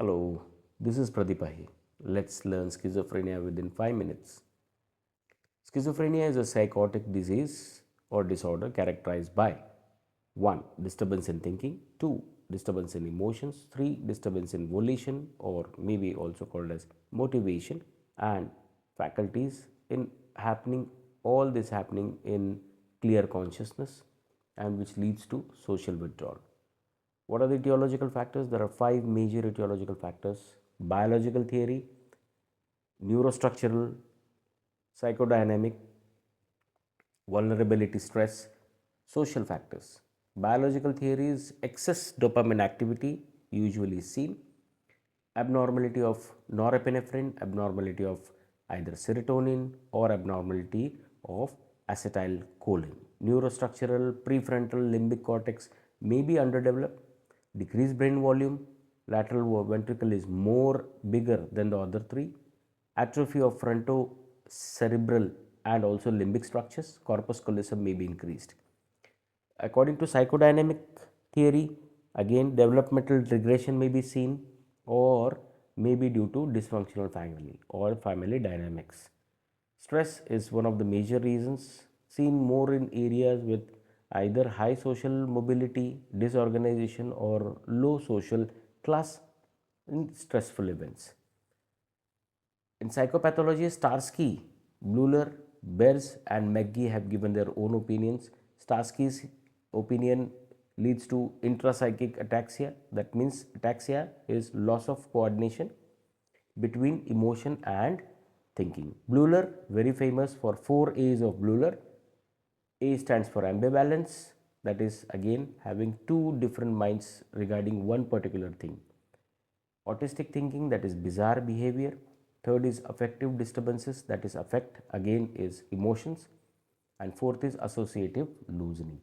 Hello, this is Pradipahi. Let's learn schizophrenia within 5 minutes. Schizophrenia is a psychotic disease or disorder characterized by 1. Disturbance in thinking, 2. Disturbance in emotions, 3. Disturbance in volition or maybe also called as motivation and faculties in happening, all this happening in clear consciousness and which leads to social withdrawal. What are the etiological factors? There are 5 major etiological factors: biological theory, neurostructural, psychodynamic, vulnerability, stress, social factors. Biological theory is excess dopamine activity usually seen, abnormality of norepinephrine, abnormality of either serotonin or abnormality of acetylcholine. Neurostructural, prefrontal limbic cortex may be underdeveloped, decreased brain volume, lateral ventricle is more bigger than the other three, atrophy of frontocerebral and also limbic structures, corpus callosum may be increased. According to psychodynamic theory, again developmental regression may be seen or may be due to dysfunctional family or family dynamics. Stress is one of the major reasons, seen more in areas with either high social mobility, disorganization or low social class in stressful events. In psychopathology, Starsky, Bleuler, Beers and McGee have given their own opinions. Starsky's opinion leads to intrapsychic ataxia. That means ataxia is loss of coordination between emotion and thinking. Bleuler, very famous for 4 A's of Bleuler. A stands for ambivalence, that is again having two different minds regarding one particular thing. Autistic thinking, that is bizarre behavior. Third is affective disturbances, that is affect, again is emotions. And fourth is associative loosening.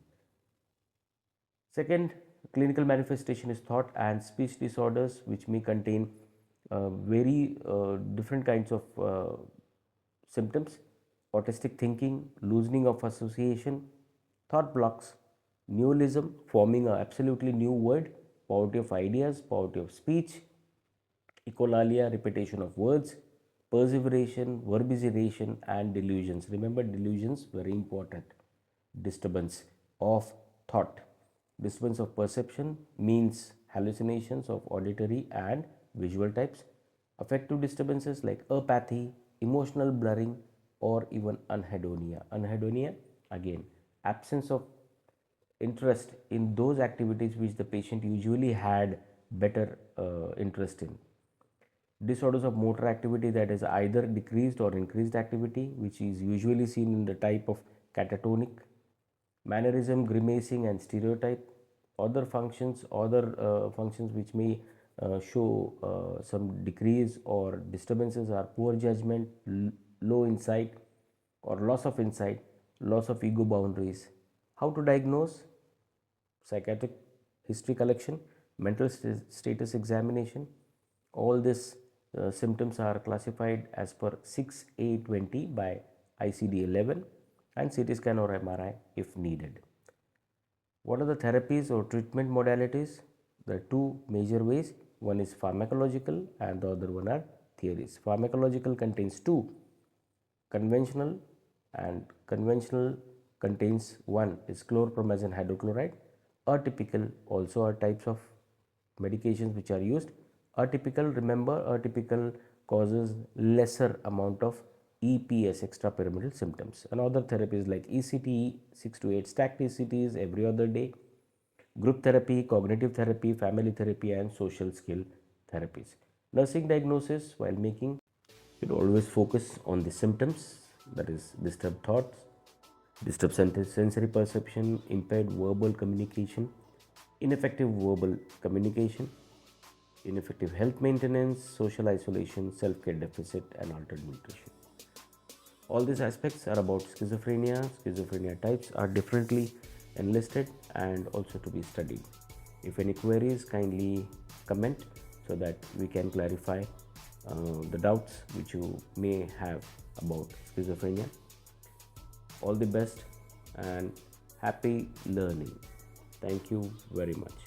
Second clinical manifestation is thought and speech disorders, which may contain very different kinds of symptoms: autistic thinking, loosening of association, thought blocks, neologism, forming an absolutely new word, poverty of ideas, poverty of speech, echolalia, repetition of words, perseveration, verbigeration and delusions. Remember, delusions very important. Disturbance of thought. Disturbance of perception means hallucinations of auditory and visual types. Affective disturbances like apathy, emotional blurring or even anhedonia. Anhedonia, again absence of interest in those activities which the patient usually had better interest in. Disorders of motor activity, that is either decreased or increased activity, which is usually seen in the type of catatonic. Mannerism, grimacing and stereotype. Other functions which may show some decrease or disturbances are poor judgment, low insight or loss of insight, loss of ego boundaries. How to diagnose? Psychiatric history collection, mental status examination. All these symptoms are classified as per 6A20 by ICD-11 and CT scan or MRI if needed. What are the therapies or treatment modalities? There are two major ways. One is pharmacological and the other one are theories. Pharmacological contains two: conventional, and conventional contains one is chlorpromazine hydrochloride. Atypical also are types of medications which are used. Atypical, remember, atypical causes lesser amount of EPS, extrapyramidal symptoms. And other therapies like ECT, 6 to 8 stacked ECTs every other day, group therapy, cognitive therapy, family therapy and social skill therapies. Nursing diagnosis, while making, should always focus on the symptoms, that is disturbed thoughts, disturbed sensory perception, impaired verbal communication, ineffective verbal communication, ineffective health maintenance, social isolation, self-care deficit and altered nutrition. All these aspects are about schizophrenia. Schizophrenia types are differently enlisted and also to be studied. If any queries, kindly comment so that we can clarify the doubts which you may have about schizophrenia. All the best and happy learning. Thank you very much.